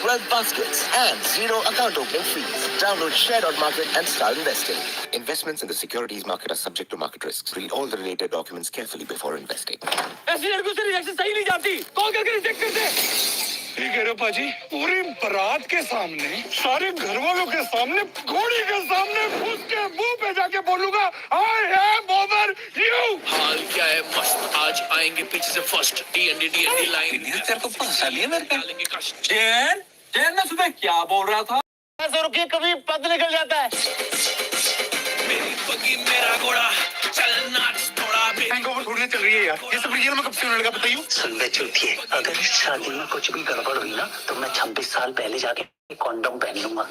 wealth baskets, and zero account opening fees. Download Share.Market and start investing. Investments in the securities market are subject to market risks. Read all the related documents carefully before investing. ऐसी लड़कों से reaction सही नहीं जाती, call करके reject कर दे। ठीक है रे पाजी, पूरी बारात के सामने, सारे घर वालों के सामने, घोड़ी के सामने उसके मुंह पे जाके बोलूंगा, I am over you। हाल क्या है मस्त, आज आएंगे पीछे से फर्स्ट DND लाइन। तेरे को फंसा लिया मेरे पे। चैन मैं सुबह क्या बोल रहा था? ऐसे रुकिए, कभी पद निकल जाता है। मेरी बगी मेरा घोड़ा, चलना थोड़ा भी। हैंगओवर थोड़ी चल रही है यार, ये सब रियल में कब से होने लगा बताइए? सुनने चुतिए, अगर इस शादी में कुछ भी गड़बड़ हुई ना तो मैं 26 साल पहले जाके कॉन्डोम पहन लूंगा।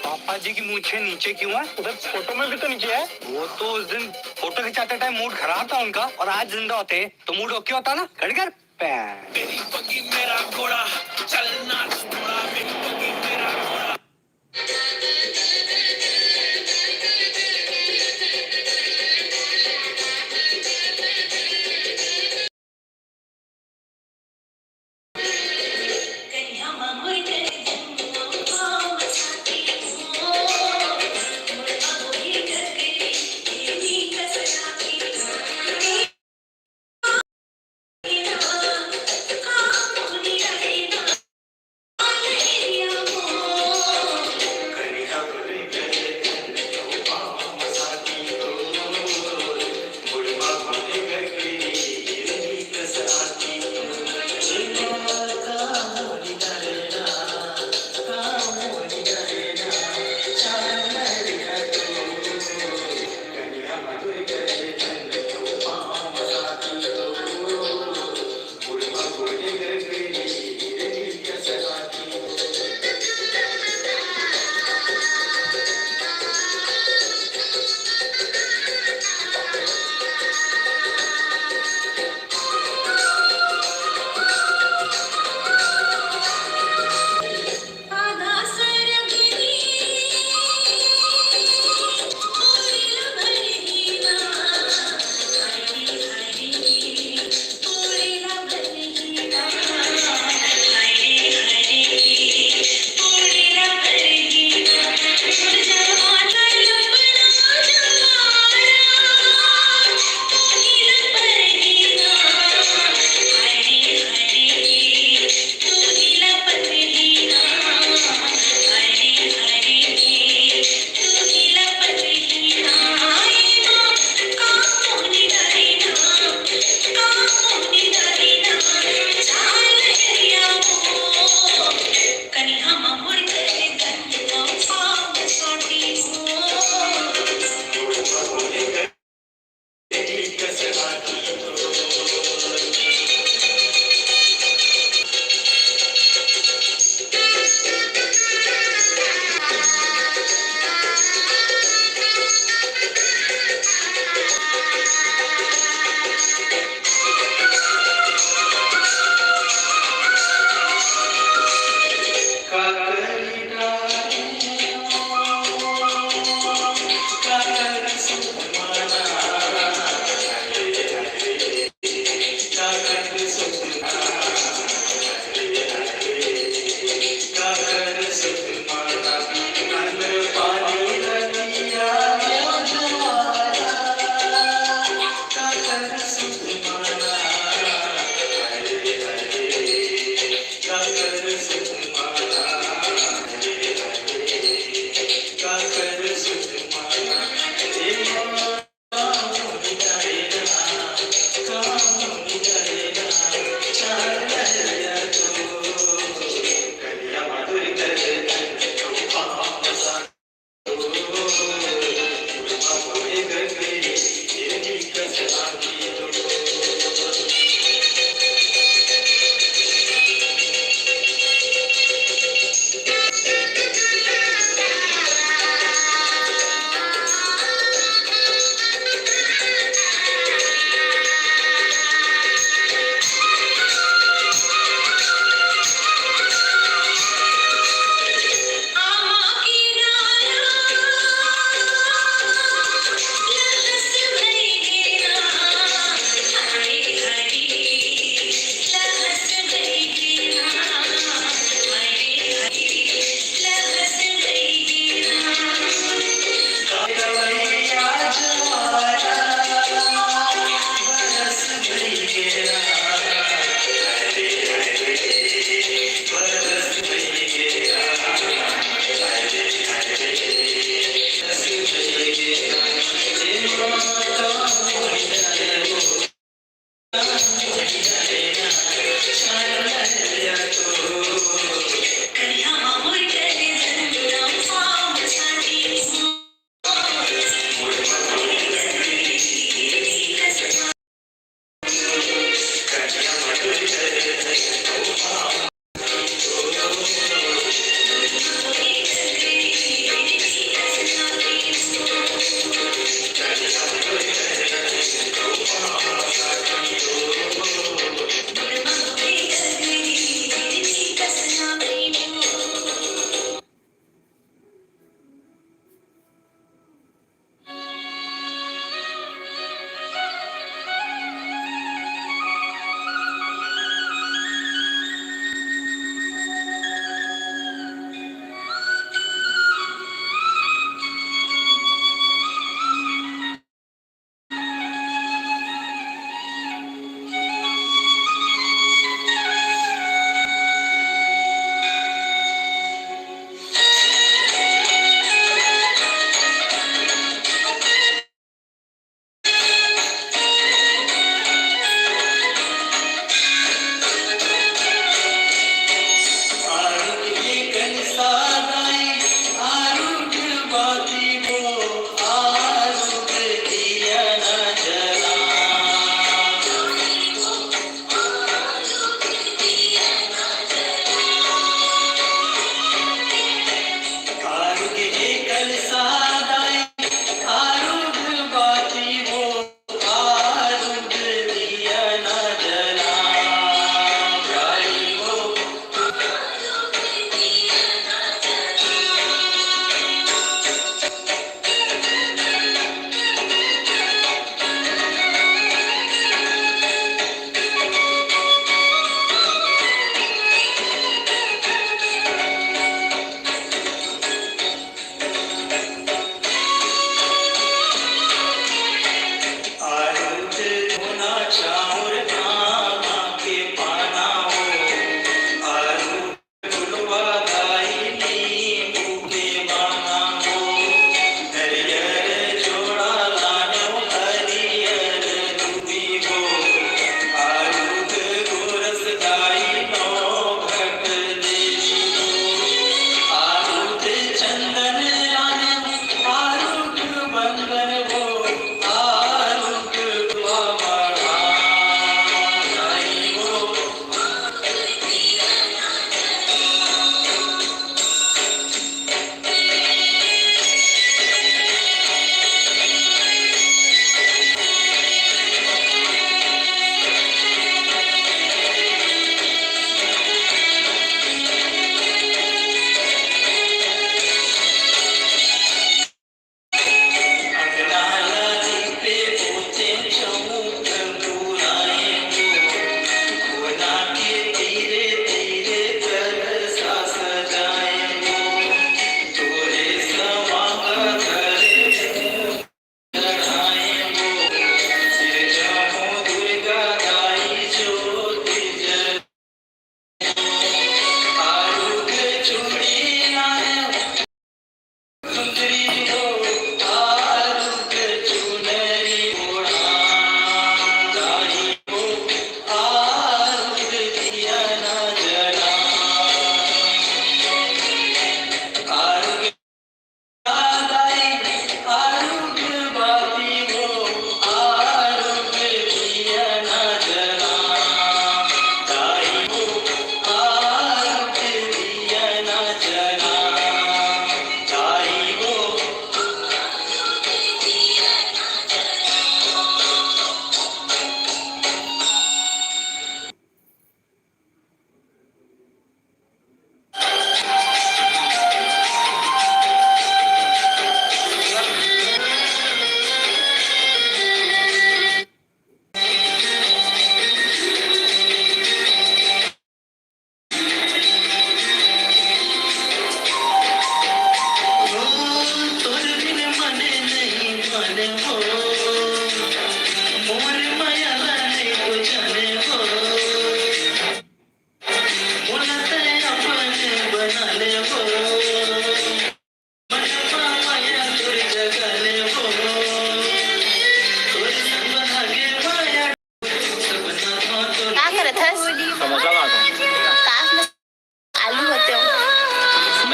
पापा जी की मूंछें नीचे क्यों है? उधर फोटो में भी तो नीचे है। वो तो उस दिन फोटो खिंचाते टाइम मूड खराब था उनका, और आज जिंदा होते तो मूड ओके होता ना। खड़कर मेरी बगी मेरा घोड़ा, चलना थोड़ा। मेरी बगी मेरा घोड़ा।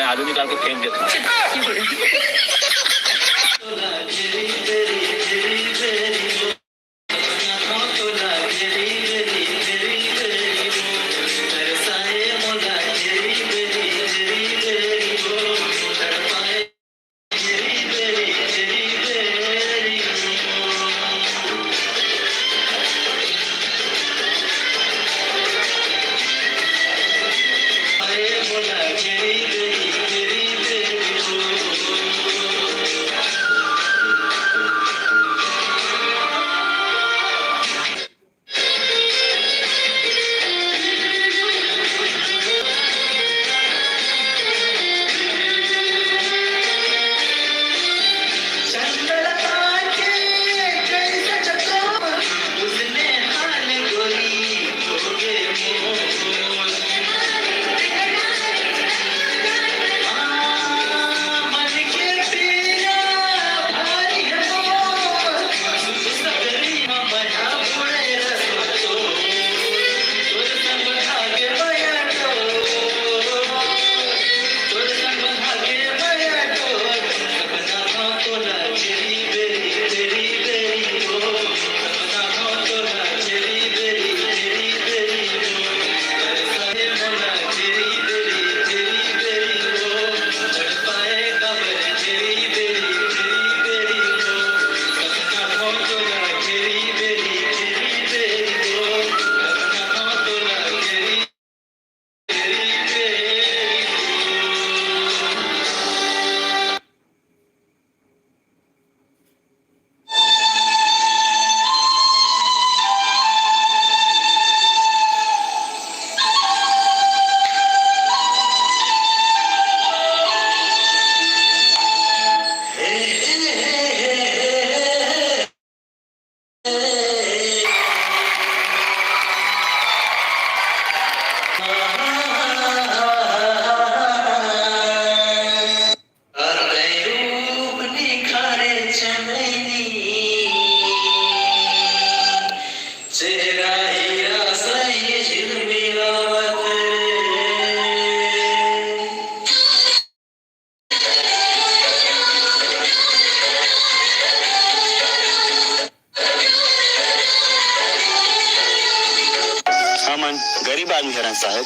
आलू निकाल के फेंक देता हूँ। मन गरीब आदमी हरन साहब,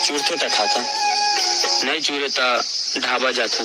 चूरते तक खाता नहीं चूरे ता ढाबा जाता।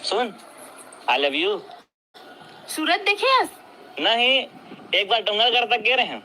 सुन, आई लव यू। सूरत देखे आज? नहीं, एक बार डोंगर कर तक गए रहे हैं।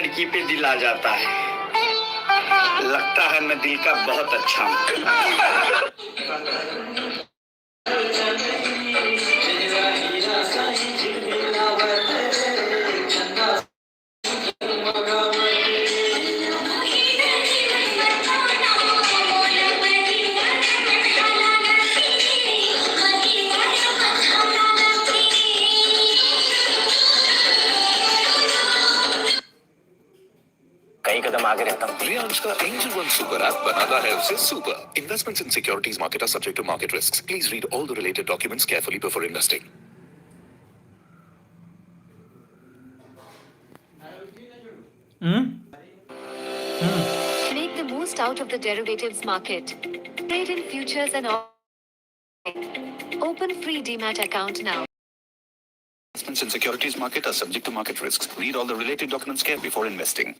लड़की पे दिल आ जाता है। लगता है मैं दिल का बहुत अच्छा हूँ। कई कदम आगे रहता हूँ। Reliance का Angel One Super App बनाता है उसे super. Investments in securities market are subject to market risks. Please read all the related documents carefully before investing. Make the most out of the derivatives market. Trade in futures and open free demat account now. Investments in securities market are subject to market risks. Read all the related documents carefully before investing.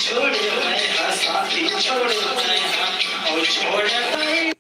छोड़ मैं साथी छोड़ मैं और छोड़